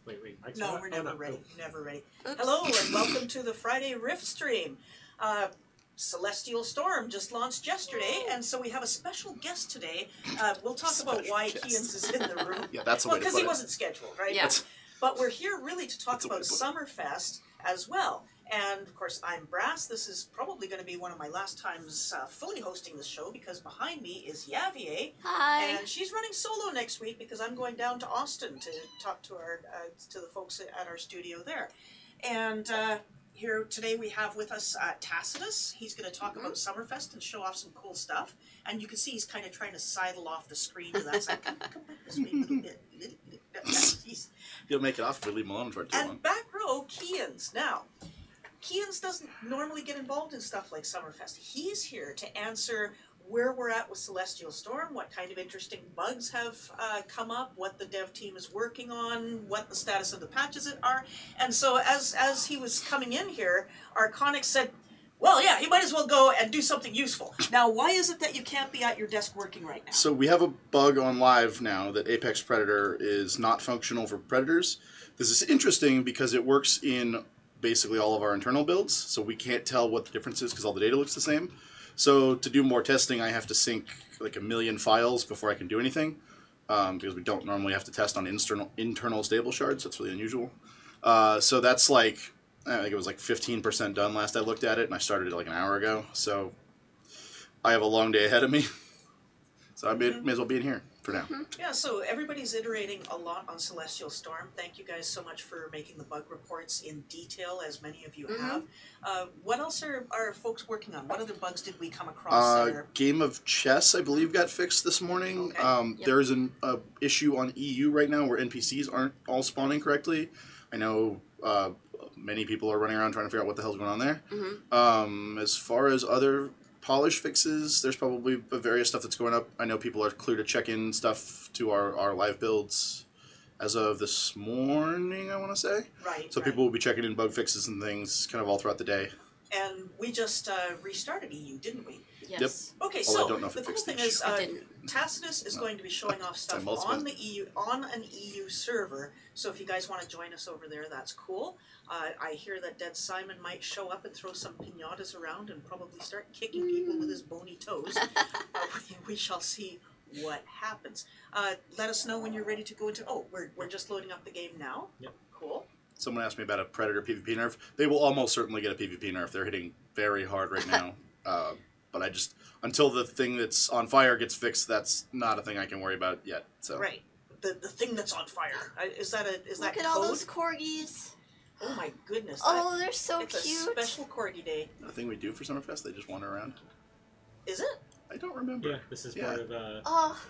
Wait. Mike's No, not? we're Oh, never no. ready. Never ready. Oops. Hello and welcome to the Friday Rift stream. Celestial Storm just launched yesterday, and so we have a special guest today. We'll talk about why Keyens is in the room. Yeah, that's the well, way to because put he it. wasn't scheduled, right? Yeah. But we're here really to talk That's the way about to put Summerfest as well. And of course, I'm Brasse. This is probably going to be one of my last times fully hosting this show because behind me is Yaviey. Hi. And she's running solo next week because I'm going down to Austin to talk to our to the folks at our studio there. And here today we have with us Tacitus. He's going to talk about Summerfest and show off some cool stuff. And you can see he's kind of trying to sidle off the screen to that side. Come back this way a little bit. You'll make it off if we leave him alone for too long. And back row, Keyens. Now, Keyens doesn't normally get involved in stuff like Summerfest. He's here to answer where we're at with Celestial Storm, what kind of interesting bugs have come up, what the dev team is working on, what the status of the patches are. And so as he was coming in here, Arconic said, well, yeah, you might as well go and do something useful. Now, why is it that you can't be at your desk working right now? So we have a bug on live now that Apex Predator is not functional for Predators. This is interesting because it works in basically all of our internal builds, so we can't tell what the difference is because all the data looks the same. So to do more testing, I have to sync like 1 million files before I can do anything, because we don't normally have to test on internal stable shards. That's really unusual. So that's like, I think it was like 15% done last I looked at it, and I started it like an hour ago. So I have a long day ahead of me. So I may as well be in here for now. Yeah, so everybody's iterating a lot on Celestial Storm. Thank you guys so much for making the bug reports in detail, as many of you have. What else are folks working on? What other bugs did we come across there? Game of chess, I believe, got fixed this morning. Okay. There's an issue on EU right now where NPCs aren't all spawning correctly. I know many people are running around trying to figure out what the hell's going on there. As far as other polish fixes, there's probably various stuff that's going up. I know people are clear to check in stuff to our live builds as of this morning, I want to say. Right. So people will be checking in bug fixes and things kind of all throughout the day. And we just restarted EU, didn't we? Yes. Okay, Although I so don't know if the it cool fixed thing the is issue. Tacitus is going to be showing off stuff on the EU on an EU server. So if you guys want to join us over there, that's cool. I hear that Dead Simon might show up and throw some pinatas around and probably start kicking people with his bony toes. We shall see what happens. Let us know when you're ready to go into. Oh, we're just loading up the game now. Yep. Cool. Someone asked me about a Predator PvP nerf. They will almost certainly get a PvP nerf. They're hitting very hard right now. But I just, until the thing that's on fire gets fixed, that's not a thing I can worry about yet. So. Right. The thing that's on fire. Is that Look code? at all those corgis. Oh my goodness. Oh, they're so it's cute. a special corgi day. The thing we do for Summerfest, they just wander around. Is it? I don't remember. Yeah, this is part of Oh,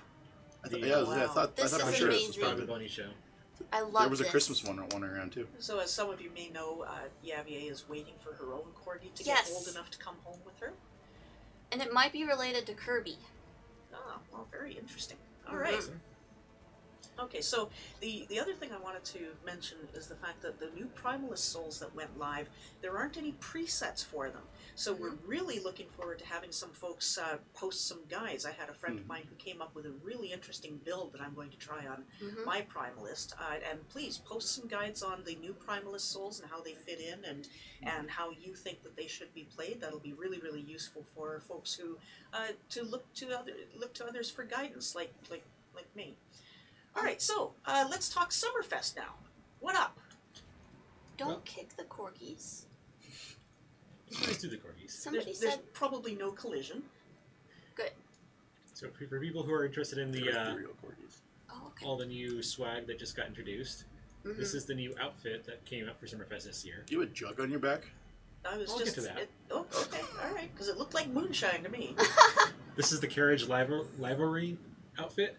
I thought, the- yeah, Wow. I thought This for is sure. this is part of the amazing. bunny show. I love There was a this. Christmas one wandering around too. So as some of you may know, Yaviey is waiting for her own corgi to Yes. get old enough to come home with her. And it might be related to Kirby. Ah, well, very interesting. All right. Okay, so the other thing I wanted to mention is the fact that the new Primalist Souls that went live, there aren't any presets for them. So we're really looking forward to having some folks post some guides. I had a friend of mine who came up with a really interesting build that I'm going to try on my Primalist. And please post some guides on the new Primalist Souls and how they fit in and how you think that they should be played. That'll be really, really useful for folks who to look to others for guidance, like me. All right, so let's talk Summerfest now. What up? Don't kick the corgis. Let's do the corgis. Somebody There's said probably no collision. good. So for people who are interested in the Real corgis. Oh, okay. all the new swag that just got introduced, this is the new outfit that came out for Summerfest this year. Do you have a jug on your back? I was I'll just get to that. Oh, okay, all right, because it looked like moonshine to me. This is the carriage livery outfit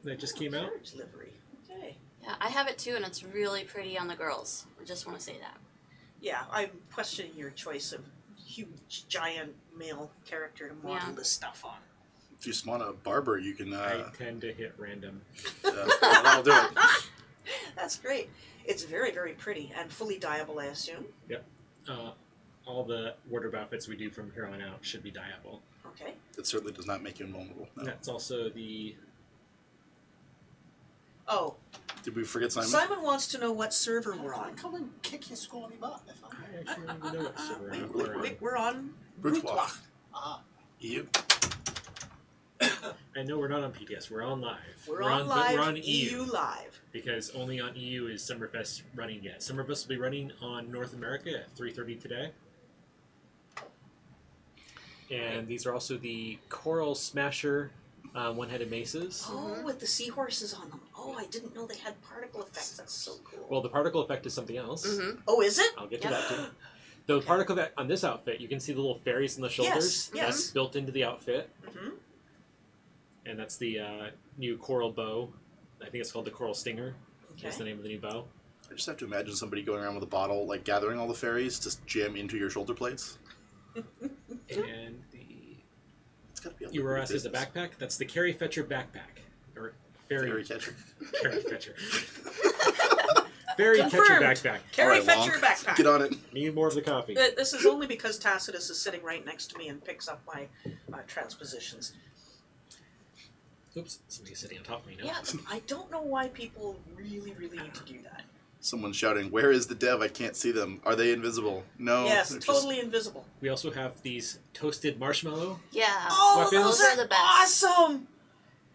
that just came out. Carriage livery. Okay. Yeah, I have it too, and it's really pretty on the girls. I just want to say that. Yeah, I'm questioning your choice of huge, giant male character to model this stuff on. If you spawn a barber, you can. I tend to hit random. That'll do it. That's great. It's very, very pretty and fully dyeable, I assume. Yep. All the wardrobe outfits we do from here on out should be dyeable. Okay. It certainly does not make you invulnerable. No. That's also the... Oh, Did we forget Simon? Simon wants to know what server we're I on. come and kick your scrawny butt if I'm I actually don't even know what server We're on Brutwach. Brutwach. Ah, EU. I know we're not on PTS. We're on live. We're on live. We're on EU Live. because only on EU is Summerfest running yet. Summerfest will be running on North America at 3:30 today. And these are also the Coral Smasher one-headed maces. Oh, with the seahorses on them. Oh, I didn't know they had particle effects. That's so cool. Well, the particle effect is something else. Oh, is it? I'll get to that too. The particle effect on this outfit, you can see the little fairies on the shoulders. Yes. That's built into the outfit. Mm-hmm. And that's the new coral bow. I think it's called the Coral Stinger. Okay. That's the name of the new bow. I just have to imagine somebody going around with a bottle, like gathering all the fairies to jam into your shoulder plates. And the It's gotta be a you were lucrative asked as a business. backpack. That's the Carry Fetcher backpack, or Fairy catcher. Carry Fetcher. Fairy Catcher Confirmed. backpack. Carry All right, Fetcher Wonk. backpack. Get on it. Need more of the coffee. This is only because Tacitus is sitting right next to me and picks up my transpositions. Oops, somebody's sitting on top of me now. Yeah, I don't know why people really need to do that. Someone's shouting, "Where is the dev? I can't see them. Are they invisible?" No. Yes, they're totally invisible. We also have these toasted marshmallow, Yeah. Oh, Weapons. those are the best. awesome!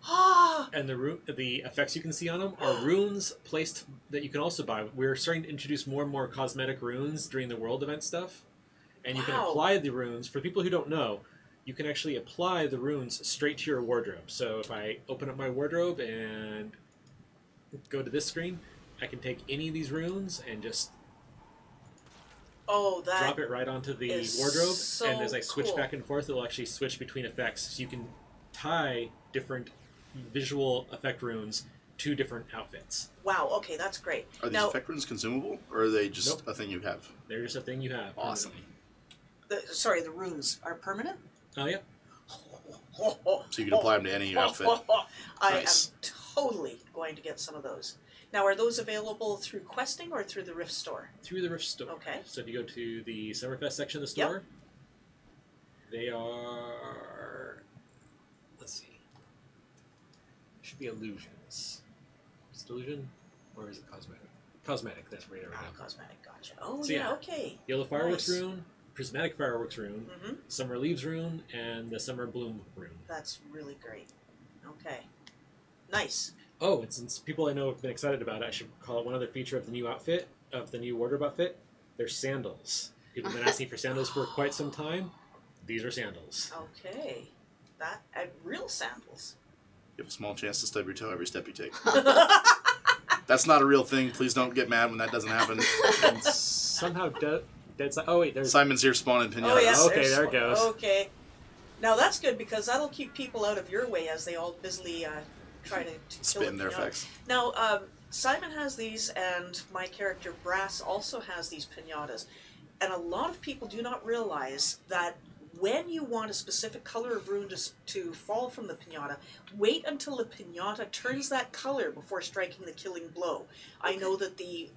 Ah, and the effects you can see on them are runes placed that you can also buy. We're starting to introduce more and more cosmetic runes during the world event stuff, and you can Wow. apply the runes. For people who don't know, you can actually apply the runes straight to your wardrobe. So if I open up my wardrobe and go to this screen, I can take any of these runes and just oh, that drop it right onto the is wardrobe, so and as I switch cool. back and forth, it'll actually switch between effects. So you can tie different visual effect runes to different outfits. Wow. Okay, that's great. Are these Now, effect runes consumable, or are they just Nope. a thing you have? They're just a thing you have. Awesome. the runes are permanent. Oh yeah. So you can apply them to any outfit. I Nice. am totally going to get some of those. Now, are those available through questing or through the Rift store? Through the Rift store. Okay. So if you go to the Summerfest section of the Yep. store, they are. Let's see. It should be illusions. Is it illusion, or is it cosmetic? Cosmetic. That's right. Ah, cosmetic, gotcha. Oh, So, yeah, yeah. okay. Yellow fireworks Nice. rune, prismatic fireworks rune, Mm-hmm. summer leaves rune, and the summer bloom rune. That's really great. Okay. Nice. Oh, and since people I know have been excited about it, I should call it one other feature of the new outfit, of the new wardrobe outfit. They're sandals. People have been asking for sandals for quite some time. These are sandals. Okay. That, real sandals. You have a small chance to stub your toe every step you take. That's not a real thing. Please don't get mad when that doesn't happen. And somehow dead side. Oh wait, there's. Simon's here spawning pinatas. Oh, yes. Okay, there it goes. Okay. Now, that's good because that'll keep people out of your way as they all busily try to kill Spin it, their you know. effects. Now, Simon has these, and my character Brasse also has these pinatas. And a lot of people do not realize that when you want a specific color of rune to fall from the pinata, wait until the pinata turns that color before striking the killing blow. I know that the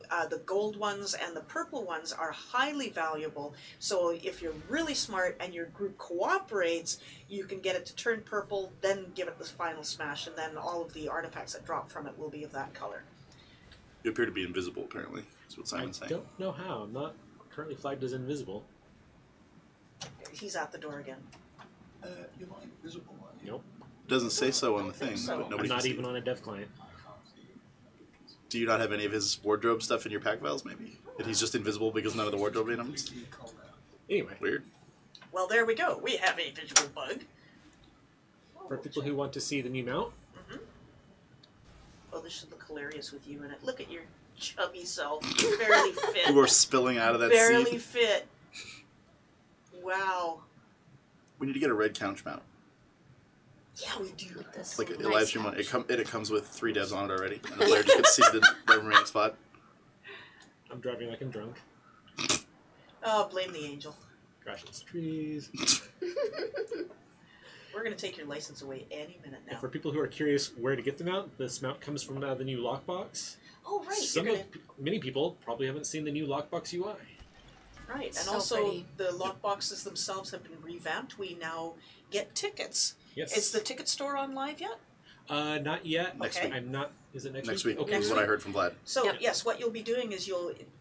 gold ones and the purple ones are highly valuable, so if you're really smart and your group cooperates, you can get it to turn purple, then give it the final smash, and then all of the artifacts that drop from it will be of that color. You appear to be invisible, apparently. That's what Simon's I saying. don't know how. I'm not currently flagged as invisible. He's at the door again. you're not invisible, are you? Nope. It doesn't say so on the think thing, so. but I'm nobody not can even see. on a dev client. I can't see you. Do you not have any of his wardrobe stuff in your pack files, maybe? And he's just invisible because none of the wardrobe items? Really cold out. Anyway, Weird. Well, there we go. We have a visual bug. for people who want to see the new mount, Oh, this should look hilarious with you in it. Look at your chubby self. You're barely fit. You are spilling out of that barely seat. fit. Wow. We need to get a red couch mount. Yeah, we do. With this Like a nice live stream. couch. It comes with 3 devs on it already. And the player just gets seated in the remaining spot. I'm driving like I'm drunk, Oh, blame the angel. crashing into trees. We're going to take your license away any minute now. And for people who are curious where to get the mount, this mount comes from the new Lockbox. Oh, right. Some You're of, many people probably haven't seen the new Lockbox UI. right. And So also, pretty. the lockboxes themselves have been revamped. We now get tickets. Yes. Is the ticket store on live yet? Not yet. Next Okay. week. I'm not. Is it next, Next week Okay. is Next what I week. heard from Vlad. So Yep. yes, what you'll be doing is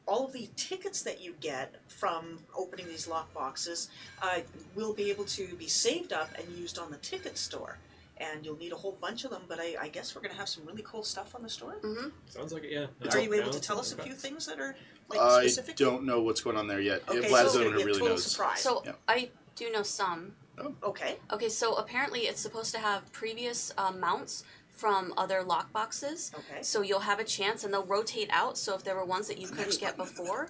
all of the tickets that you get from opening these lock boxes will be able to be saved up and used on the ticket store. And you'll need a whole bunch of them, but I guess we're going to have some really cool stuff on the store. Mm-hmm. Sounds like it. Yeah. Are you able Now to it's tell us a about- few things that are like I specific? don't know what's going on there yet. Okay, Vlad's so the it'll one who be a really total knows. surprise. So Yeah. I do know some. Okay. Okay, so apparently it's supposed to have previous mounts from other lock boxes. Okay. So you'll have a chance, and they'll rotate out. So if there were ones that you couldn't get before,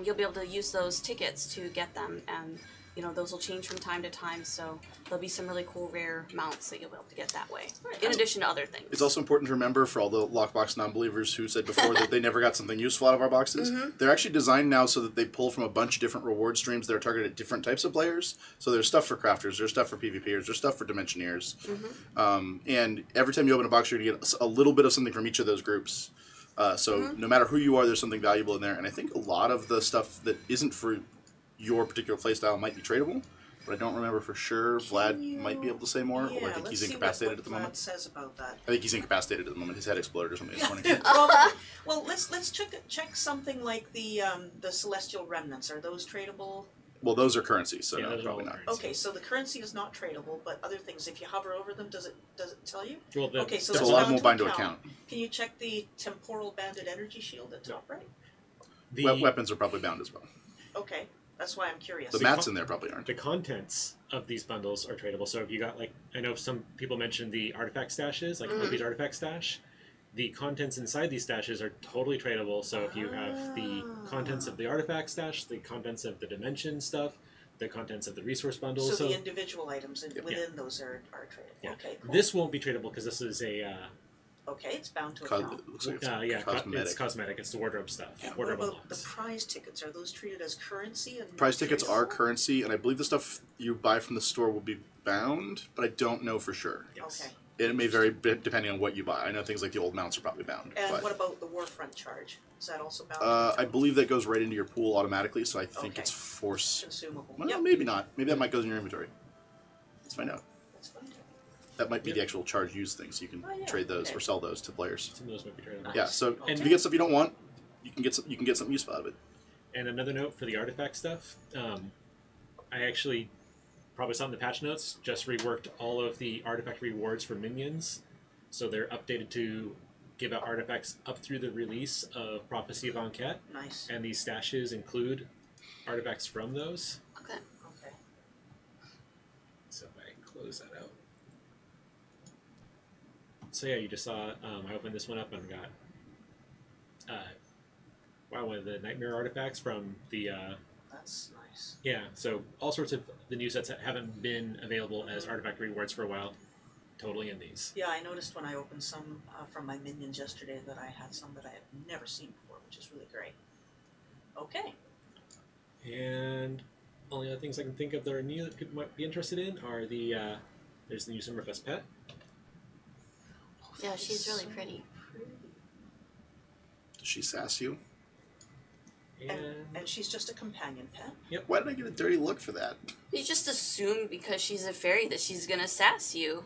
you'll be able to use those tickets to get them, and those will change from time to time. So there'll be some really cool rare mounts that you'll be able to get that way, in addition to other things. It's also important to remember for all the Lockbox non-believers who said before that they never got something useful out of our boxes. They're actually designed now so that they pull from a bunch of different reward streams that are targeted at different types of players. So there's stuff for crafters, there's stuff for PvPers, there's stuff for Dimensioneers. And every time you open a box, you're going to get a little bit of something from each of those groups. So no matter who you are, there's something valuable in there. And I think a lot of the stuff that isn't for your particular playstyle might be tradable, but I don't remember for sure. Vlad might be able to say more, Yeah, or I think let's he's see incapacitated what at the Vlad moment. says about that. I think he's incapacitated at the moment. His head exploded or something this morning. Probably. Well, let's check something like the celestial remnants. Are those tradable? Well, those are currencies, so Yeah, no, those are probably all not. currency. Okay, so the currency is not tradable, but other things, if you hover over them, does it tell you? Well, the, Okay, so So a that's lot of them will bound bind to account. Can you check the temporal banded energy shield at top right? the, Weapons are probably bound as well. Okay, that's why I'm curious. The mats in there probably aren't. the contents of these bundles are tradable. So if you got, like, I know some people mentioned the artifact stashes, like Opie's artifact stash. The contents inside these stashes are totally tradable. So if you have the contents of the artifact stash, the contents of the dimension stuff, the contents of the resource bundle. So the individual items within those are tradable. Yeah. Okay, cool. This won't be tradable because this is a Okay, it's bound to Co- account. it looks like it's it's cosmetic. cosmetic. It's the wardrobe stuff. And what Wardrobe about the unlocks. prize tickets? Are those treated as currency? And Prize tickets are tradable? currency, and I believe the stuff you buy from the store will be bound, but I don't know for sure. Yes. Okay. It may vary depending on what you buy. I know things like the old mounts are probably bound. And but, what about the warfront charge? Is that also bound? I believe that goes right into your pool automatically, so I think Okay. it's force. Consumable. Well, Yep. maybe not. Maybe that might go in your inventory. Let's find out. That's fine. That might be Yep. the actual charge use thing, so you can Oh, yeah, trade those okay. or sell those to players. Some of those might be tradable. Yeah. So Okay. if you get stuff you don't want, you can get something useful out of it. And another note for the artifact stuff, I actually probably saw in the patch notes, just reworked all of the artifact rewards for minions. So they're updated to give out artifacts up through the release of Prophecy of Anket, Nice. and these stashes include artifacts from those. Okay. Okay. So if I close that out. So yeah, you just saw, I opened this one up and got, one of the Nightmare artifacts from the, That's nice. yeah, so all sorts of the new sets that haven't been available as artifact rewards for a while, totally in these. Yeah, I noticed when I opened some from my minions yesterday that I had some that I had never seen before, which is really great. Okay. And only other things I can think of that are new that people might be interested in are the, there's the new Summerfest pet. Yeah, she's really pretty. Does she sass you? And she's just a companion pet. Why did I get a dirty look for that? You just assume because she's a fairy that she's gonna sass you.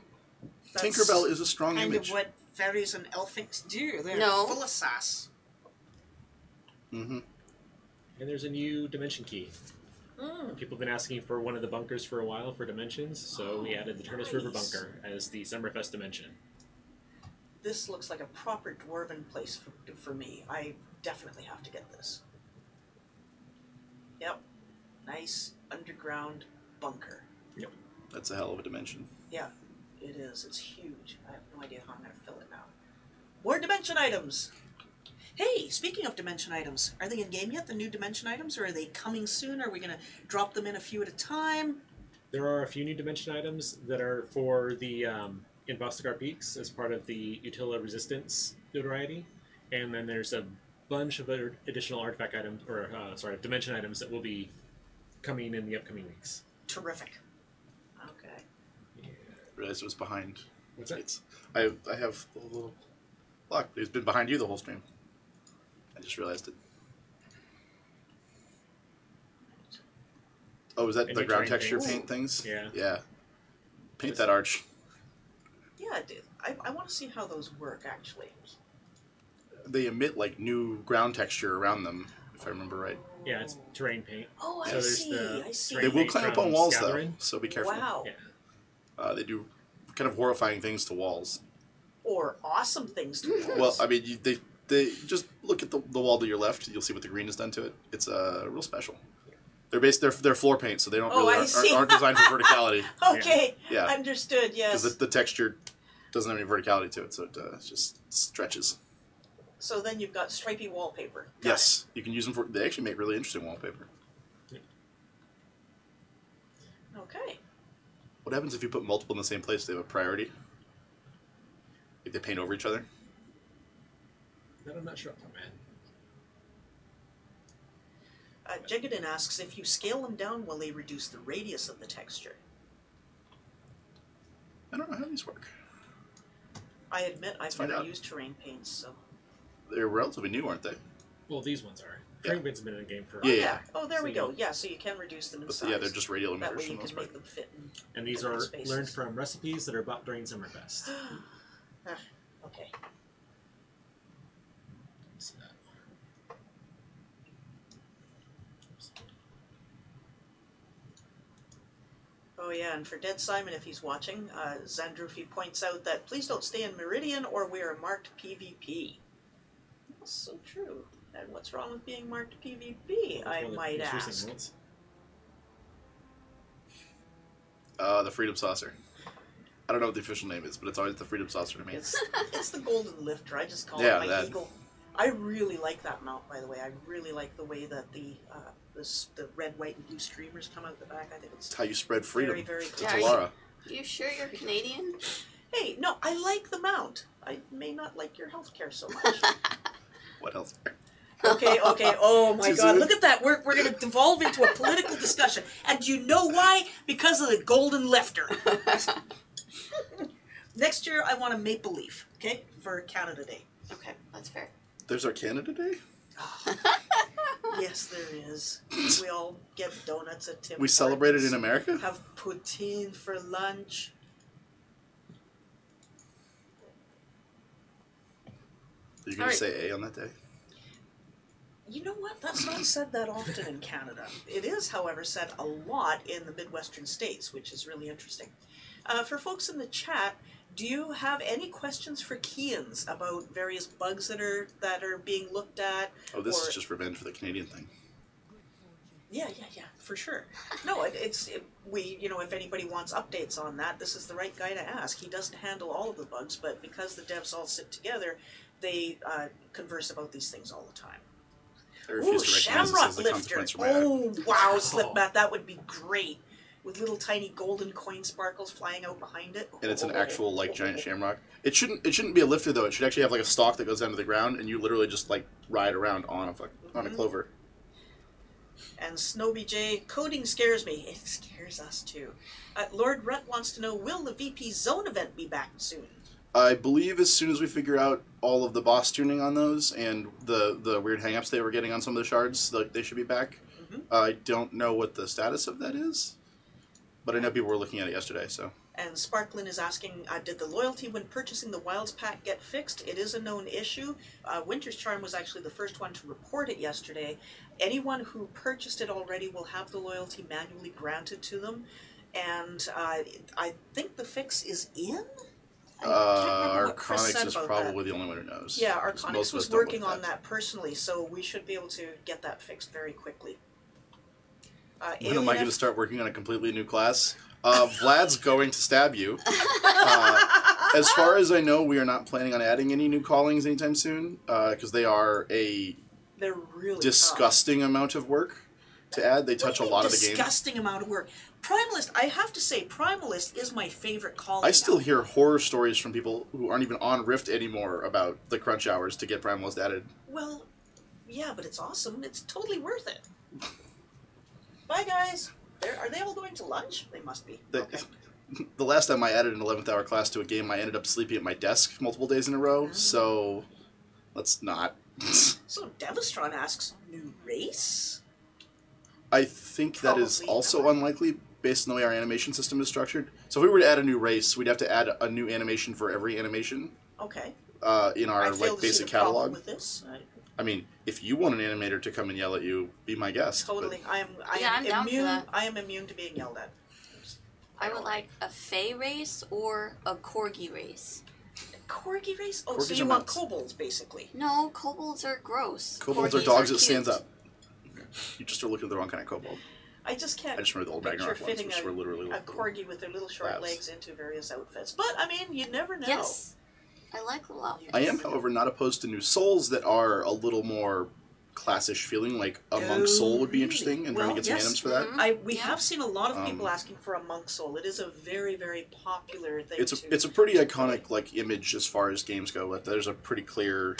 That's Tinkerbell is a strong kind image. of what fairies and elfinks do. They're No. full of sass. Mm-hmm. And there's a new dimension key. People have been asking for one of the bunkers for a while for dimensions, so we added the Turnus River nice. bunker as the Summerfest dimension. This looks like a proper dwarven place for me. I definitely have to get this. Yep. Nice underground bunker. That's a hell of a dimension. Yeah, it is. It's huge. I have no idea how I'm going to fill it now. More dimension items! Hey, speaking of dimension items, are they in game yet, the new dimension items, or are they coming soon? Are we going to drop them in a few at a time? There are a few new dimension items that are for the Investigar Peaks as part of the Utila Resistance notoriety, and then there's a bunch of other additional artifact items, or dimension items that will be coming in the upcoming weeks. Terrific. Okay. Yeah. Realized it was behind. What's that? It's, I have the little block. It's been behind you the whole stream. I just realized it. Oh, is that And the you ground try texture things. paint things? Yeah. Yeah. Paint that arch. Yeah, I want to see how those work actually. They emit like new ground texture around them, if I remember right. Yeah, it's terrain paint. Oh, So I there's see. the I see. They terrain will paint climb up from on walls Scavenger. though, so be careful. Wow. Yeah. They do kind of horrifying things to walls. Or awesome things to walls. Well, I mean, they just look at the wall to your left. You'll see what the green has done to it. It's real special. They're floor paint, so they don't really aren't designed for verticality. Okay. Yeah. Understood. Yes. Because the texture doesn't have any verticality to it, so it just stretches. So then you've got stripy wallpaper. Got Yes, you can use them for. They actually make really interesting wallpaper. it. Okay. What happens if you put multiple in the same place? They have a priority. Like they paint over each other. That I'm not sure about, man. Jigadin asks, if you scale them down, will they reduce the radius of the texture? I don't know how these work. I admit I've find never out. used terrain paints, so... They're relatively new, aren't they? Well, these ones are. Yeah. Terrain paint's been in the game for. Yeah. Oh, there So we go. you- Yeah, so you can reduce them in But size. yeah, they're just radial That emitters way for you the most can part. make them fit in... And these different are spaces. learned from recipes that are bought during Summerfest. Okay. So, Oh yeah, and for Dead Simon, if he's watching, Zandrufi points out that please don't stay in Meridian or we are marked PvP. That's so true. And what's wrong with being marked PvP, I one of the might most recent ask. ones. The Freedom Saucer. I don't know what the official name is, but it's always the Freedom Saucer to me. It's the Golden Lifter. I just call Yeah, it my that. Eagle. I really like that mount, by the way. I really like the way that the red, white, and blue streamers come out the back. I think It's it's how you spread freedom very, very to Yeah, Telara. You sure you're Canadian? Hey, no, I like the mount. I may not like your healthcare so much. What else? Okay. Oh my Too God! soon? Look at that. We're going to devolve into a political discussion, and you know why? Because of the Golden Lifter. Next year, I want a maple leaf. Okay, for Canada Day. Okay, that's fair. There's our Canada Day? Yes, there is. We all get donuts at Tim. We celebrate it Hortons, in America? Have poutine for lunch. Are you going Alright. to say A on that day? You know what? That's not said that often in Canada. It is, however, said a lot in the Midwestern states, which is really interesting. For folks in the chat, do you have any questions for Keyens about various bugs that are being looked at? Oh, this Or- is just revenge for the Canadian thing. Yeah, for sure. No, if anybody wants updates on that, this is the right guy to ask. He doesn't handle all of the bugs, but because the devs all sit together, they converse about these things all the time. I Ooh, refuse to recognize this Shamrock as the Lifter! consequence for my act. Oh, wow, Slipmat, that would be great. With little tiny golden coin sparkles flying out behind it. And it's an actual, like, giant shamrock. It shouldn't be a lifter, though. It should actually have, like, a stalk that goes down to the ground, and you literally just, like, ride around on a clover. And Snowby J, coding scares me. It scares us too. Lord Rutt wants to know, will the VP Zone event be back soon? I believe as soon as we figure out all of the boss tuning on those and the weird hang-ups they were getting on some of the shards, they should be back. Mhm. I don't know what the status of that is, but I know people were looking at it yesterday, so... And Sparklin is asking, did the loyalty when purchasing the Wilds pack get fixed? It is a known issue. Winter's Charm was actually the first one to report it yesterday. Anyone who purchased it already will have the loyalty manually granted to them. And I think the fix is in? I can't remember what Chris said Arconix is about probably the only one who knows. Yeah, 'Cause Arconix most of was us don't look working at on that personally, so we should be able to get that fixed very quickly. When am I Alien going to F- start working on a completely new class? Vlad's going to stab you. As far as I know, we are not planning on adding any new callings anytime soon, because they are a They're really disgusting amount of work to add. They touch a lot of the game. Disgusting amount of work. Primalist, I have to say, Primalist is my favorite calling. I still now. hear horror stories from people who aren't even on Rift anymore about the crunch hours to get Primalist added. Well, yeah, but it's awesome. It's totally worth it. Bye, guys. Are they all going to lunch? They must be. Okay. The last time I added an 11th hour class to a game, I ended up sleeping at my desk multiple days in a row, so let's not. So Devastron asks, new race? I think that is Probably also not. unlikely, based on the way our animation system is structured. So if we were to add a new race, we'd have to add a new animation for every animation Okay. in our I fail like to see basic the problem catalog. with this. I mean, if you want an animator to come and yell at you, be my guest. but- Totally. I'm down for immune. that. I am immune to being yelled at. I would like a Fey race or a Corgi race. Corgi race? Oh, so Corgis you are want mounts. kobolds, basically. No, kobolds are gross. Kobolds are Corgis dogs that cute. stands up. You just are looking at the wrong kind of kobold. I just can't I just remember the old picture Ragnarok ones, fitting which were literally a like corgi with their little short labs. legs into various outfits. But, I mean, you never know. Yes. I like little outfits. I am, however, not opposed to new souls that are a little more classish feeling, like a monk soul would be really? interesting, and Well, trying to get some yes. items for that. Mhm. We Yeah. have seen a lot of people Um, asking for a monk soul. It is a very, very popular thing. It's a pretty iconic like image as far as games go. But there's a pretty clear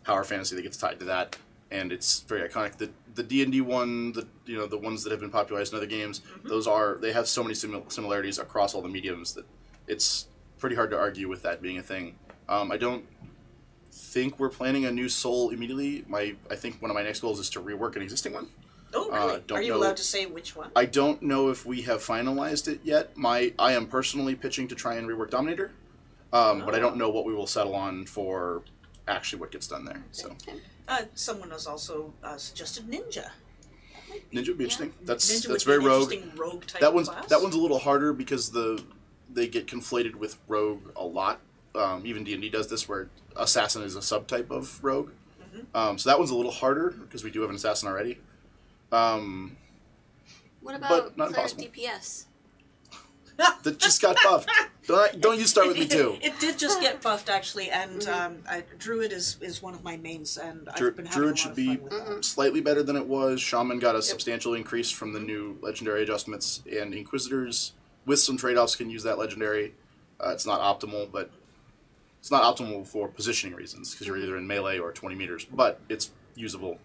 power fantasy that gets tied to that, and it's very iconic. The D&D one, the ones that have been popularized in other games, they have so many similarities across all the mediums that it's pretty hard to argue with that being a thing. I don't think we're planning a new soul immediately. I think one of my next goals is to rework an existing one. Oh, really? don't Are you know- allowed to say which one? I don't know if we have finalized it yet. I am personally pitching to try and rework Dominator, but I don't know what we will settle on for actually what gets done there. So Someone has also suggested ninja. Ninja would be interesting. Ninja That's would very be an rogue. interesting rogue type That one's class. a little harder because they get conflated with rogue a lot. Even D&D does this, where assassin is a subtype of rogue. So that one's a little harder because we do have an assassin already. What about not cleric impossible. DPS? That just got buffed. Don't you start with me too. It did just get buffed actually, and Druid is one of my mains, and I've been having a Druid lot should of be fun with that. slightly better than it was. Shaman got a substantial increase from the new legendary adjustments, and Inquisitors, with some trade-offs, can use that legendary. It's not optimal, but it's not optimal for positioning reasons, because you're either in melee or 20 meters, but it's usable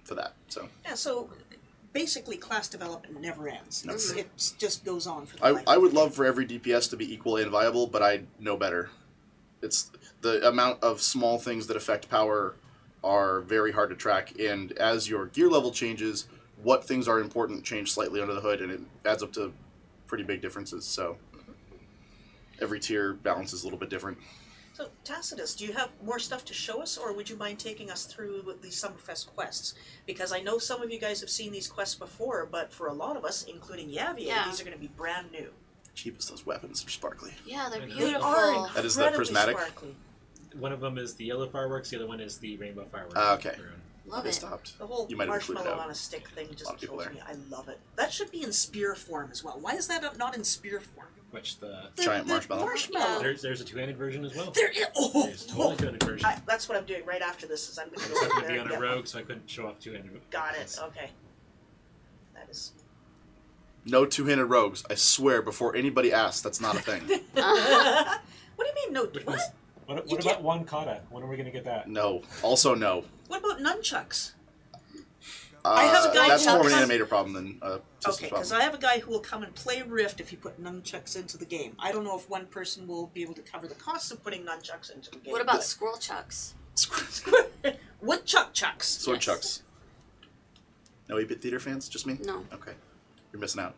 for that. So Yeah, so basically class development never ends. It just goes on for the life I of would the love for every DPS to be equal and viable, but I know better. It's the amount of small things that affect power are very hard to track, and as your gear level changes, what things are important change slightly under the hood, and it adds up to pretty big differences. So every tier balance is a little bit different. So, Tacitus, do you have more stuff to show us, or would you mind taking us through the Summerfest quests? Because I know some of you guys have seen these quests before, but for a lot of us, including Yaviey, Yeah. these are going to be brand new. Cheap as those weapons are sparkly. Yeah, they're I know. They beautiful. are That is the incredibly prismatic? sparkly. One of them is the yellow fireworks, the other one is the rainbow fireworks. Okay. Love They it. stopped. The whole You might have included marshmallow that. on a stick thing A lot just of people kills there. me. I love it. That should be in spear form as well. Why is that not in spear form? Which the Giant marshmallow. Marshmallow. there's a two-handed version as well. There is. Oh, There's a totally two-handed version. that's what I'm doing right after this. Is I'm going to I go was over going to there be and on a get rogue, one. so I couldn't show off two-handed. Got it. Okay. That is. No two-handed rogues. I swear, before anybody asks, that's not a thing. What do you mean no? Which What? one's- What You about one kata? When are we going to get that? No. Also, no. What about nunchucks? I have a guy That's who more of an comes- animator problem than a systems Okay, because problem. I have a guy who will come and play Rift if you put nunchucks into the game. I don't know if one person will be able to cover the costs of putting nunchucks into the game. What about squirrel chucks? Woodchuck chucks? Sword Yes. chucks. No 8-bit theater fans? Just me? No. Okay. You're missing out.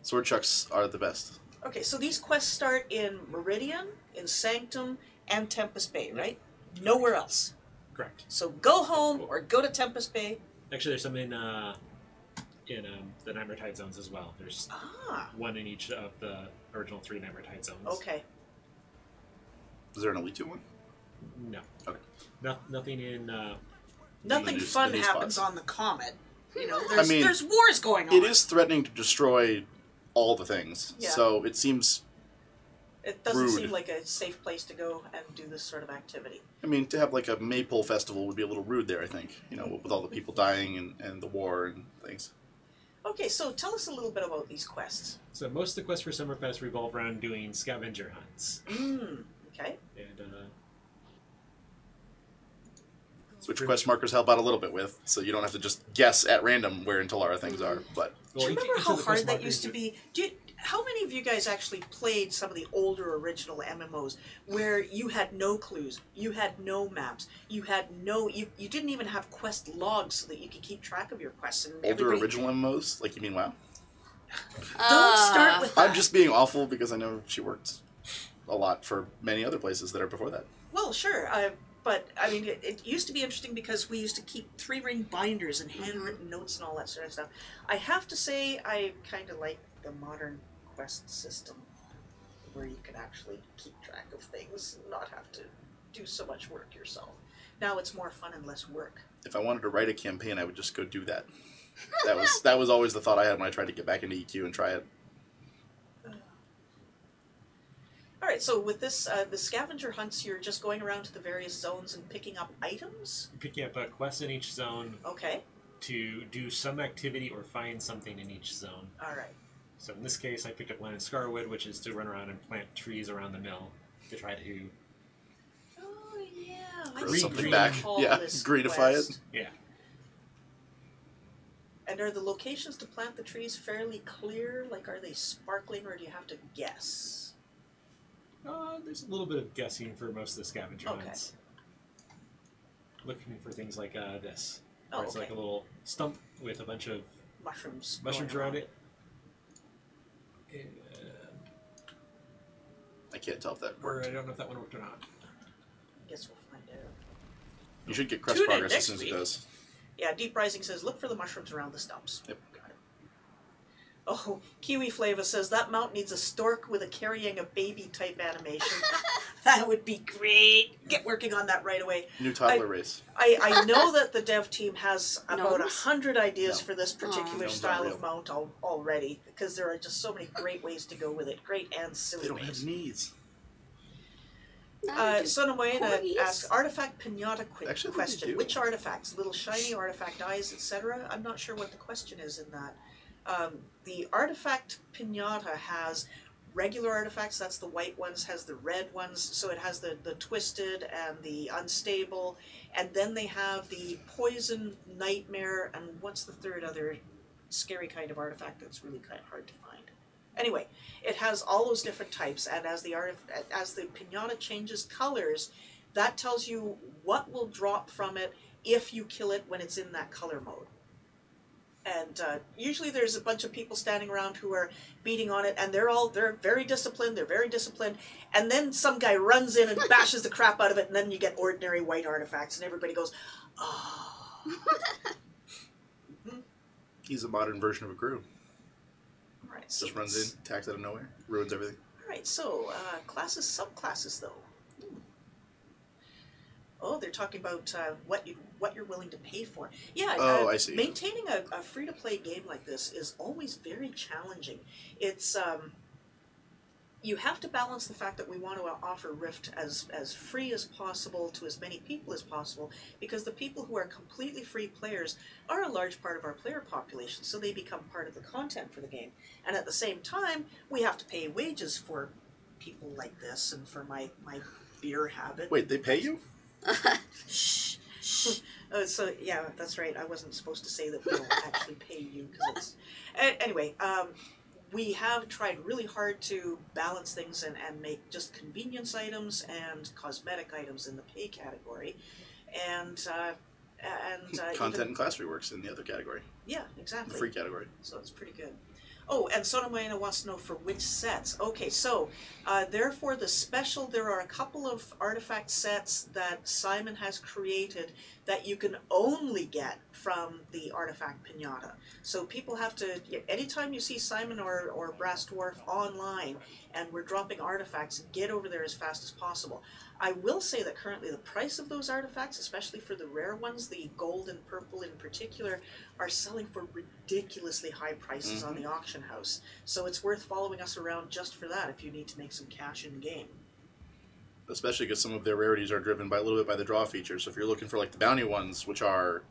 Sword chucks are the best. Okay, so these quests start in Meridian, in Sanctum, and Tempest Bay, right? Nowhere else. Correct. So go home or go to Tempest Bay. Actually, there's some in the Nightmare zones as well. There's Ah, one in each of the original 3 Nightmare zones. okay. Is there an Elite 2 one? No. Okay. Nothing in. Nothing new- fun the new happens spots. on the Comet. You know, I mean, there's wars going on. It is threatening to destroy all the things. Yeah. So it seems, It doesn't rude. seem like a safe place to go and do this sort of activity. I mean, to have like a Maypole festival would be a little rude there, I think. You know, with all the people dying and the war and things. Okay, so tell us a little bit about these quests. So most of the quests for Summerfest revolve around doing scavenger hunts. Okay. And Which quest markers help out a little bit with, so you don't have to just guess at random where in Telara things are. But Do you remember how hard that used to be? How many of you guys actually played some of the older original MMOs where you had no clues, you had no maps, you didn't even have quest logs so that you could keep track of your quests? And older everybody- original MMOs, like you mean WoW? Don't start with that. I'm just being awful because I know she worked a lot for many other places that are before that. Well, sure. But, I mean, it used to be interesting because we used to keep 3-ring binders and handwritten notes and all that sort of stuff. I have to say I kind of like the modern quest system where you can actually keep track of things and not have to do so much work yourself. Now it's more fun and less work. If I wanted to write a campaign, I would just go do that. That was always the thought I had when I tried to get back into EQ and try it. All right, so with this, the scavenger hunts, you're just going around to the various zones and picking up items? Picking up a quest in each zone Okay. to do some activity or find something in each zone. All right. So in this case, I picked up land in Scarwood, which is to run around and plant trees around the mill to try to... Oh, yeah. Grow Green, something green. back. Yeah, This greenify quest. it. Yeah. And are the locations to plant the trees fairly clear? Like, are they sparkling, or do you have to guess? There's a little bit of guessing for most of the scavenger Okay. hunts. Looking for things like this. Oh, Where it's okay. like a little stump with a bunch of Mushrooms. mushrooms growing around it. And I can't tell if that or worked. I don't know if that one worked or not. Guess we'll find out. You should get crest Tune in progress as next soon as it week. does. Yeah, Deep Rising says, look for the mushrooms around the stumps. Yep. Got it. Oh, Kiwi Flava says, that mount needs a stork with a carrying a baby type animation. That would be great. Get working on that right away. New toddler race. I know that the dev team has about Gnomes? 100 ideas No. for this particular Gnomes style aren't of mount already, because there are just so many great ways to go with it. Great and silly They don't ways. have knees. Sonomoyena corgis. asks, artifact pinata Actually, I think they question. do. Which artifacts? Little shiny artifact eyes, etc.? I'm not sure what the question is in that. The artifact pinata has regular artifacts, that's the white ones, has the red ones, so it has the twisted and the unstable, and then they have the poison, nightmare, and what's the third other scary kind of artifact that's really kind of hard to find? Anyway, it has all those different types, and as the pinata changes colors, that tells you what will drop from it if you kill it when it's in that color mode. And usually there's a bunch of people standing around who are beating on it, and they're very disciplined, and then some guy runs in and bashes the crap out of it, and then you get ordinary white artifacts, and everybody goes, oh. He's a modern version of a crew. Right, Just runs in, attacks out of nowhere, ruins everything. Alright, so classes, subclasses though. Oh, they're talking about what you're willing to pay for. Yeah, Oh, I see. Maintaining a free-to-play game like this is always very challenging. It's you have to balance the fact that we want to offer Rift as free as possible to as many people as possible, because the people who are completely free players are a large part of our player population, so they become part of the content for the game. And at the same time, we have to pay wages for people like this and for my beer habit. Wait, they pay you? Shh. So yeah, that's right. I wasn't supposed to say that we don't actually pay you, because it's anyway. We have tried really hard to balance things and make just convenience items and cosmetic items in the pay category, and Content and class reworks in the other category. Yeah, The exactly. free category. So it's pretty good. Oh, and Sonomoyena wants to know for which sets. Okay, so therefore the special, there are a couple of artifact sets that Simon has created that you can only get from the artifact pinata. So people have to, anytime you see Simon or Brasse Dwarf online and we're dropping artifacts, get over there as fast as possible. I will say that currently the price of those artifacts, especially for the rare ones, the gold and purple in particular, are selling for ridiculously high prices on the auction house. So it's worth following us around just for that if you need to make some cash in game. Especially because some of their rarities are driven by a little bit by the draw feature. So if you're looking for like the bounty ones, which are,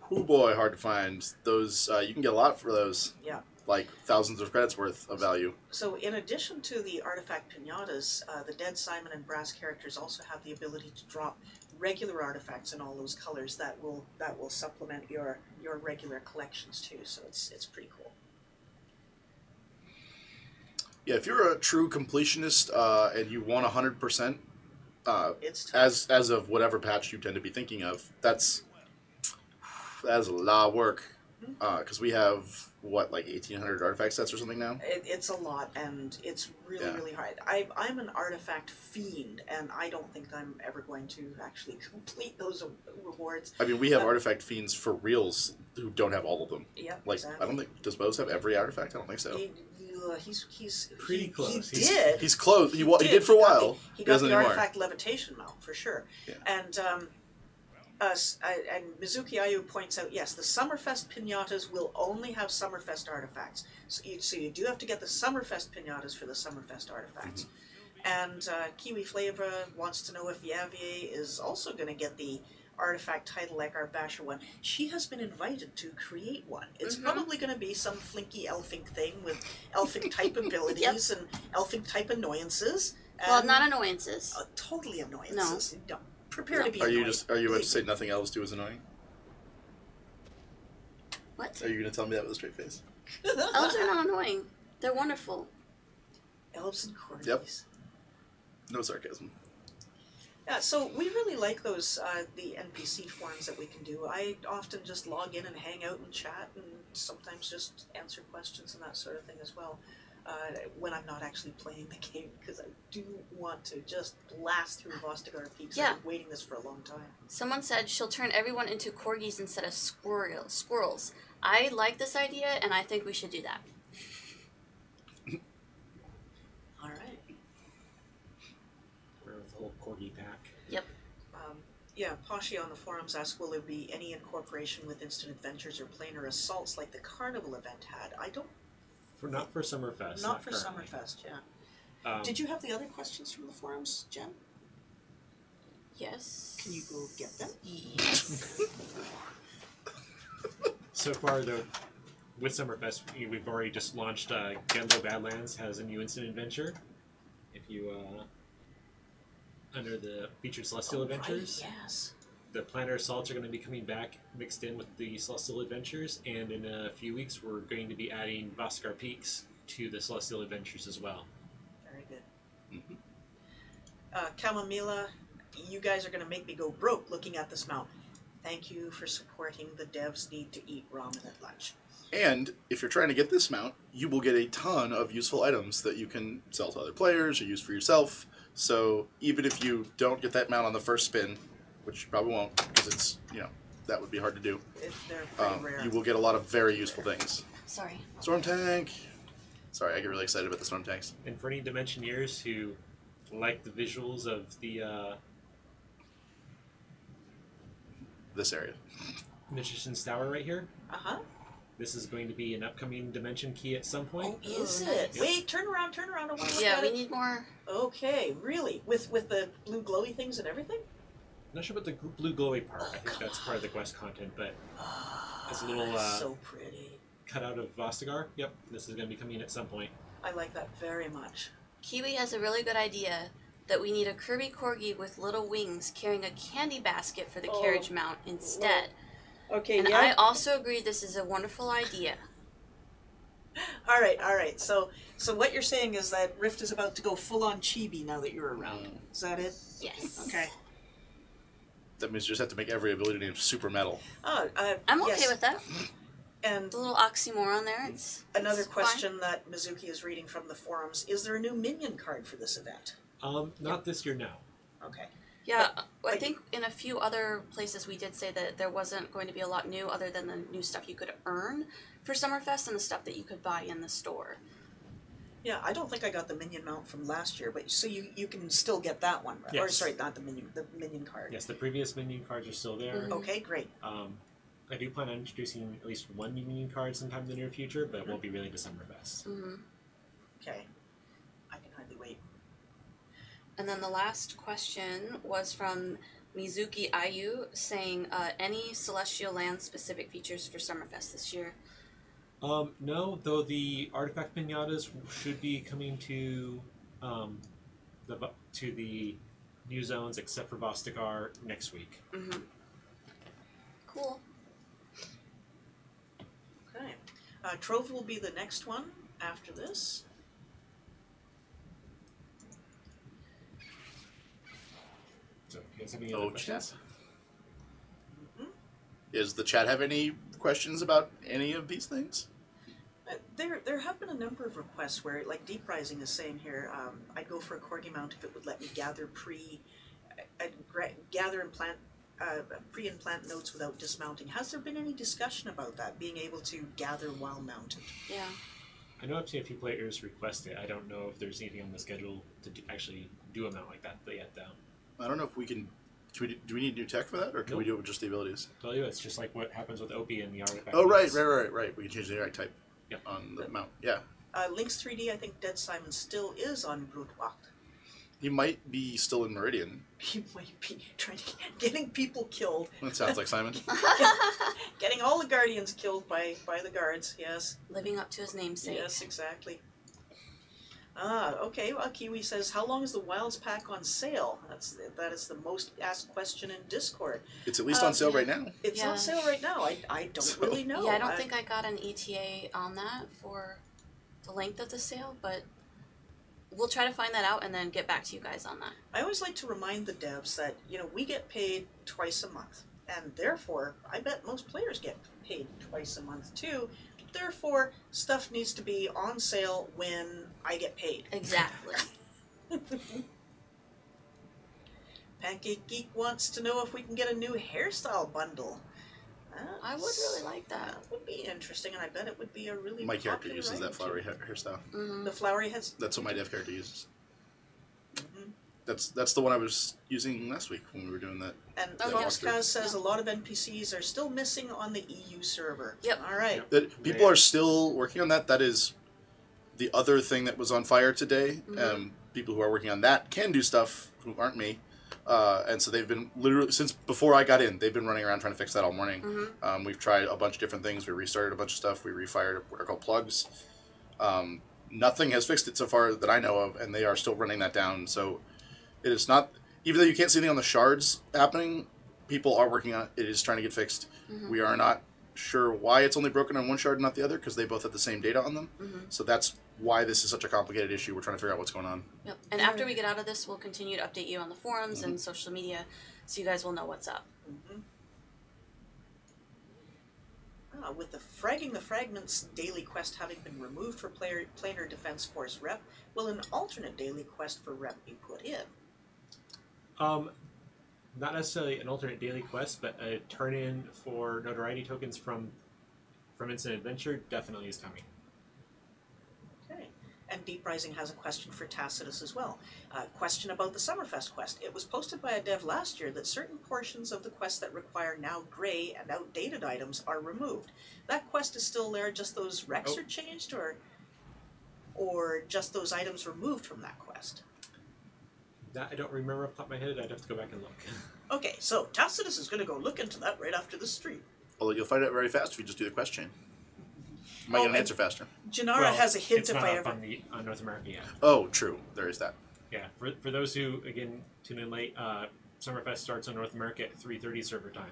oh boy, hard to find, those you can get a lot for those. Yeah. Like thousands of credits worth of value. So in addition to the artifact pinatas, the Dead Simon and Brasse characters also have the ability to drop regular artifacts in all those colors that will supplement your regular collections too. So it's pretty cool. Yeah, if you're a true completionist and you want 100%, It's tough. as of whatever patch you tend to be thinking of, that's a lot of work. Because we have what, like 1,800 artifact sets or something now? It's a lot, and it's really, Yeah. really hard. I'm an artifact fiend, and I don't think I'm ever going to actually complete those rewards. I mean, we have artifact fiends for reals who don't have all of them. Yeah, Like, exactly. I don't think, does Bose have every artifact? I don't think so. He's Pretty close. He did. He's close. He did for a while. He got doesn't the anymore. artifact levitation mount for sure. Yeah. And and Mizuki Ayu points out, yes, the Summerfest pinatas will only have Summerfest artifacts. So you do have to get the Summerfest pinatas for the Summerfest artifacts. Mm-hmm. And Kiwi Flavor wants to know if Yaviey is also going to get the artifact title like our Basher one. She has been invited to create one. It's probably going to be some flinky elfing thing with elfing type abilities and elfing type annoyances. And, Well, not annoyances. totally annoyances. No. Prepare to be Are you annoyed. are you about to say nothing else to is annoying? What? Are you going to tell me that with a straight face? Elves are not annoying. They're wonderful. Elves and corgis. Yep. No sarcasm. Yeah, so we really like those the NPC forums that we can do. I often just log in and hang out and chat, and sometimes just answer questions and that sort of thing as well. When I'm not actually playing the game, because I do want to just blast through Vostigar Peaks. Yeah. I've been waiting this for a long time. Someone said she'll turn everyone into corgis instead of squirrels. I like this idea, and I think we should do that. All right. We're the whole corgi pack. Yep. Yeah, Pashi on the forums asked, will there be any incorporation with instant adventures or planar assaults like the Carnival event had? I don't. Not for Summerfest. Not for currently. Summerfest, yeah. Did you have the other questions from the forums, Jen? Yes. Can you go get them? Yes. So far, though, with Summerfest, we've already just launched Genlo Badlands has a new instant adventure. If you, under the featured Celestial Adventures, Right, yes. the Planar Assaults are going to be coming back mixed in with the Celestial Adventures, and in a few weeks, we're going to be adding Vostigar Peaks to the Celestial Adventures as well. Very good. Kamamila, you guys are going to make me go broke looking at this mount. Thank you for supporting the devs need to eat ramen at lunch. And if you're trying to get this mount, you will get a ton of useful items that you can sell to other players or use for yourself. So even if you don't get that mount on the first spin, which you probably won't, because it's, that would be hard to do, They're pretty rare. you will get a lot of very useful things. Sorry. Storm tank. Sorry, I get really excited about the storm tanks. And for any Dimensioneers who like the visuals of the This area. Magician's Tower right here, Uh-huh. this is going to be an upcoming Dimension key at some point. Oh, is Oh, it? nice. Wait, turn around. I want to look Yeah, at we it. need more. Okay, really? With the blue glowy things and everything? I'm not sure about the blue glowy part. I think that's part of the quest content, but it's a little so pretty. cut out of Vostigar. Yep, this is going to be coming at some point. I like that very much. Kiwi has a really good idea that we need a Kirby Corgi with little wings carrying a candy basket for the carriage mount instead. Okay, And yeah. I also agree this is a wonderful idea. All right. So what you're saying is that Rift is about to go full on chibi now that you're around. Is that it? Yes. Okay. That means you just have to make every ability name super metal. Oh, I'm okay yes. with that. And A little oxymoron there. another it's question that Mizuki is reading from the forums: is there a new minion card for this event? Not this year now. Okay. Yeah, I think in a few other places we did say that there wasn't going to be a lot new other than the new stuff you could earn for Summerfest and the stuff that you could buy in the store. Yeah, I don't think I got the minion mount from last year, but so you can still get that one, right? Or Yes. sorry, not the minion card. Yes, the previous minion cards are still there. Mhm. Okay, great. I do plan on introducing at least one new minion card sometime in the near future, but it won't be really to Summerfest. Mm-hmm. Okay. I can hardly wait. And then the last question was from Mizuki Ayu saying, any Celestial Land specific features for Summerfest this year? No, though the artifact pinatas should be coming to the new zones except for Vostigar next week. Mm-hmm. Cool. Okay. Trove will be the next one after this. So, if you guys have any other questions? Does the chat have any questions about any of these things? There have been a number of requests where, like Deep Rising is saying here, I'd go for a corgi mount if it would let me gather pre-implant nodes without dismounting. Has there been any discussion about that, being able to gather while mounted? Yeah. I know I've seen a few players request it. I don't know if there's anything on the schedule to actually do a mount like that yet, though. I don't know if we can. Do we need new tech for that, or can we do it with just the abilities? Tell you, it's just like what happens with Opie and the artifact. Oh, right. We can change the artifact type Yep. on the mount. Yeah. Lynx 3D, I think Dead Simon still is on Brutwacht. He might be still in Meridian. He might be getting people killed. That sounds like Simon. Getting all the Guardians killed by the guards, yes. Living up to his namesake. Yes, exactly. Okay, well, Kiwi says, how long is the Wilds pack on sale? That is the most asked question in Discord. It's at least on sale right now. It's on sale right now. I don't really know. Yeah, I don't think I got an ETA on that for the length of the sale, but we'll try to find that out and then get back to you guys on that. I always like to remind the devs that, we get paid twice a month, and therefore, I bet most players get paid twice a month too. Therefore, stuff needs to be on sale when I get paid. Exactly. Pancake Geek wants to know if we can get a new hairstyle bundle. I would really like that. That would be interesting, and I bet it would be a really My character popular uses that item, flowery too. hairstyle. Mm-hmm. The flowery has... That's what my dev character uses. Mm-hmm. That's the one I was using last week when we were doing that. And Oh, Foxcast says a lot of NPCs are still missing on the EU server. Yep. All right. That people are still working on that. That is the other thing that was on fire today. People who are working on that can do stuff who aren't me. And so they've been literally, since before I got in, they've been running around trying to fix that all morning. We've tried a bunch of different things. We restarted a bunch of stuff. We refired what are called plugs. Nothing has fixed it so far that I know of, and they are still running that down. So it is not, even though you can't see anything on the shards happening, people are working on it. It is trying to get fixed. We are not sure why it's only broken on one shard and not the other, because they both have the same data on them. So that's why this is such a complicated issue. We're trying to figure out what's going on. Yep. And after we get out of this, we'll continue to update you on the forums and social media, so you guys will know what's up. With the Fragging the Fragments daily quest having been removed for Planar Defense Force Rep, will an alternate daily quest for Rep be put in? Not necessarily an alternate daily quest, but a turn-in for notoriety tokens from Instant Adventure definitely is coming. Okay. And Deep Rising has a question for Tacitus as well. Question about the Summerfest quest. It was posted by a dev last year that certain portions of the quest that require now gray and outdated items are removed. That quest is still there, just those recs are changed, or just those items removed from that quest? That I don't remember off the top of my head. I'd have to go back and look. Okay, so Tacitus is going to go look into that right after this stream. Although you'll find out very fast if you just do the quest chain. You might get an answer faster. Janara has a hint it's if not I up ever... on North America yet. Oh, true. There is that. Yeah, for those who, again, tune in late, Summerfest starts on North America at 3:30 server time.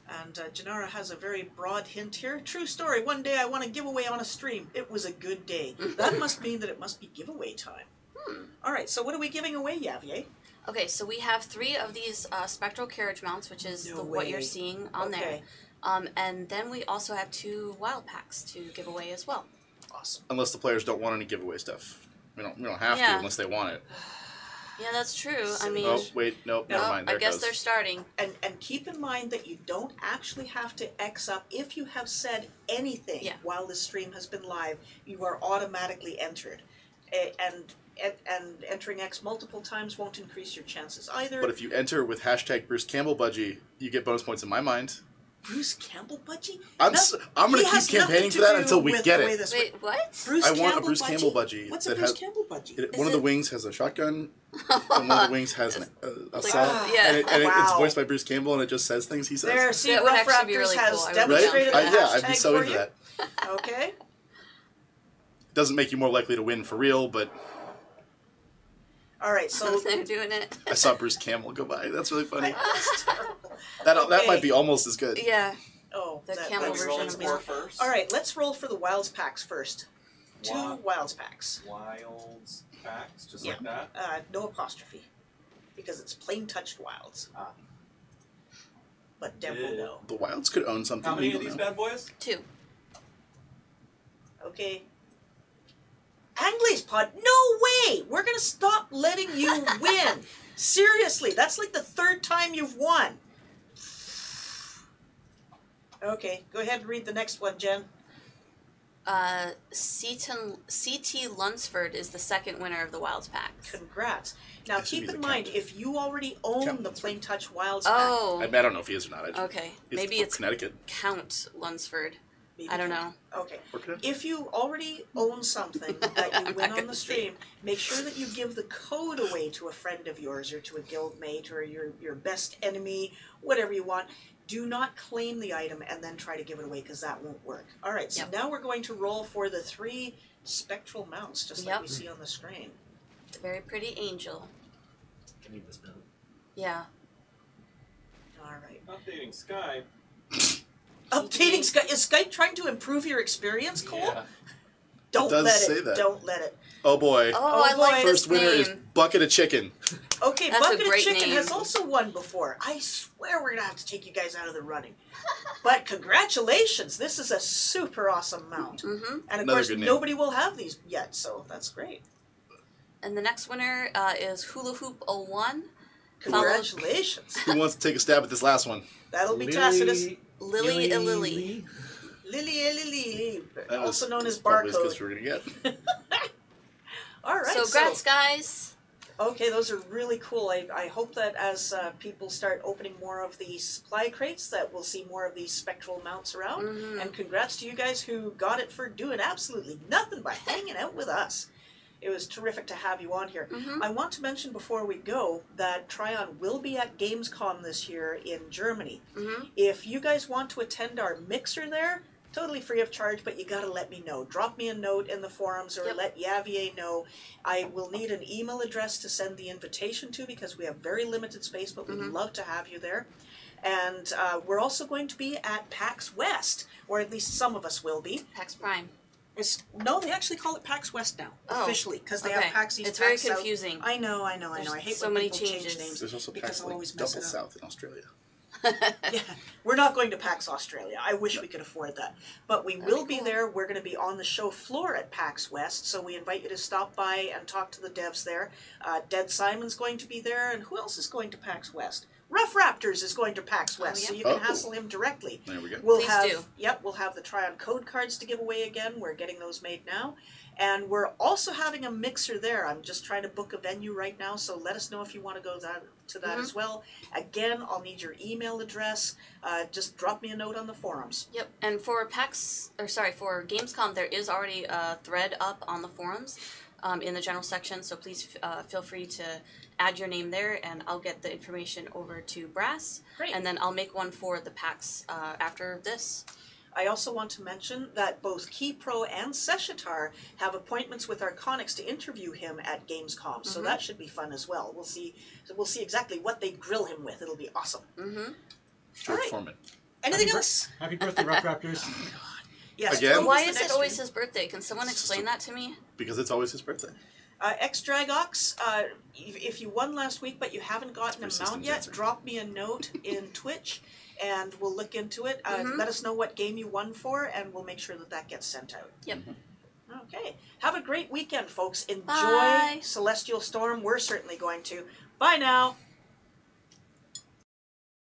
And Janara has a very broad hint here. True story, one day I won a giveaway on a stream. It was a good day. That must mean that it must be giveaway time. Alright, so what are we giving away, Yaviey? Okay, so we have 3 of these spectral carriage mounts, which is what you're seeing on there. And then we also have 2 wild packs to give away as well. Awesome. Unless the players don't want any giveaway stuff. We don't have to unless they want it. Yeah, that's true. I mean... Oh, wait, nope, never mind. There I guess it goes. they're starting. And keep in mind that you don't actually have to X up. If you have said anything while this stream has been live, you are automatically entered. And entering X multiple times won't increase your chances either. But if you enter with hashtag Bruce Campbell Budgie, you get bonus points in my mind. Bruce Campbell Budgie? I'm going to keep campaigning for that until we get it. Wait, what? Bruce I want a Campbell Bruce Budgie? Campbell Budgie. What's a Bruce Campbell Budgie? One of the wings has a shotgun, and one of the wings has a saw. Yeah. And it's voiced by Bruce Campbell, and it just says things he says. There, see, That would Rough actually be Raptors really has cool. I would demonstrated the Yeah, I'd be hashtag so for into you. that. Okay. Doesn't make you more likely to win for real, but All right, so They're doing it. I saw Bruce Campbell go by. That's really funny. That's terrible. That Okay. might be almost as good. Yeah. Oh, The that camel was version rolling of me. it. first. All right, let's roll for the Wilds packs first. 2 Wow. Wilds packs. Wilds packs, just Yeah. like that. No apostrophe, because it's plain touched Wilds. Ah. But Deb will know. The Wilds could own something. How many we of don't these know. bad boys? 2. Okay. Anglais Pod, no way! We're gonna stop letting you win. Seriously, that's like the 3rd time you've won. Okay, go ahead and read the next one, Jen. CT Lunsford is the 2nd winner of the Wilds packs. Congrats. Now That should keep be in the mind, count. if you already own Count the Lunsford. Plain Touch Wilds pack, Oh, I don't know if he is or not. okay. Maybe from it's Connecticut. Count Lunsford. maybe I don't count. know. Okay. Or Connecticut. If you already own something that you I'm win not on gonna the say. stream, make sure that you give the code away to a friend of yours or to a guildmate or your best enemy, whatever you want. Do not claim the item and then try to give it away because that won't work. All right, so Yep. now we're going to roll for the 3 spectral mounts, just like Yep. we see on the screen. Very pretty angel. I need this mount. Yeah. All right. Updating Skype. Updating Skype. Is Skype trying to improve your experience, Cole? Yeah. Don't does let say it. that. Don't let it. Oh boy. Oh, I boy. like this First winner name. is Bucket of Chicken. Okay, That's a Bucket of great Chicken name. has also won before. I swear we're gonna have to take you guys out of the running. But congratulations, this is a super awesome mount. Mm-hmm. And of Another course, good name. nobody will have these yet, so that's great. And the next winner is Hula Hoop 01. Congratulations. Who wants to take a stab at this last one? That'll be Tacitus. Lily a Lily. Lily, That was also known as probably as good Barcode. as we're gonna get. All right, So, grats, guys. okay, those are really cool. I hope that as people start opening more of the supply crates, that we'll see more of these spectral mounts around. Mhm. And congrats to you guys who got it for doing absolutely nothing but hanging out with us. It was terrific to have you on here. Mhm. I want to mention before we go that Tryon will be at Gamescom this year in Germany. Mhm. If you guys want to attend our mixer there, totally free of charge, but you gotta let me know. Drop me a note in the forums or Yep. let Yaviey know. I will need an email address to send the invitation to because we have very limited space, but we'd Mhm. love to have you there. And we're also going to be at PAX West, or at least some of us will be. PAX Prime. No, they actually call it PAX West now, Oh, officially, because they okay. have PAX East, It's very PAX South. confusing. I know. I There's hate so when many people change changes. names. There's also Because PAX I'll like always mess double it up. south in Australia. Yeah, we're not going to PAX Australia. I wish we could afford that. But we will be cool. there. We're going to be on the show floor at PAX West, so we invite you to stop by and talk to the devs there. Dead Simon's going to be there, and who else is going to PAX West? Rough Raptors is going to PAX West, yeah. so you can Oh. hassle him directly. There we go. We'll Please have, do. Yep, we'll have the Tryon code cards to give away again. We're getting those made now. And we're also having a mixer there. I'm just trying to book a venue right now, so let us know if you want to go to that as well. Again, I'll need your email address. Just drop me a note on the forums. Yep. And for for Gamescom, there is already a thread up on the forums in the general section. So please feel free to add your name there, and I'll get the information over to Brasse. Great. And then I'll make one for the PAX after this. I also want to mention that both KeyPro and Seshatar have appointments with Arconics to interview him at Gamescom, so that should be fun as well. We'll see exactly what they grill him with. It'll be awesome. Mm-hmm. George Alright. Foreman. Anything Happy else? Happy birthday, Rough Raptors. Yes. Again? Grove Why the is it next always one. his birthday? Can someone explain that to me? Because it's always his birthday. X-Dragox, if you won last week but you haven't gotten a That's my mount system's yet, answer. drop me a note in Twitch and we'll look into it. Mhm. Let us know what game you won for and we'll make sure that gets sent out. Yep. Okay. Have a great weekend, folks. Enjoy Bye. Celestial Storm. We're certainly going to. Bye now.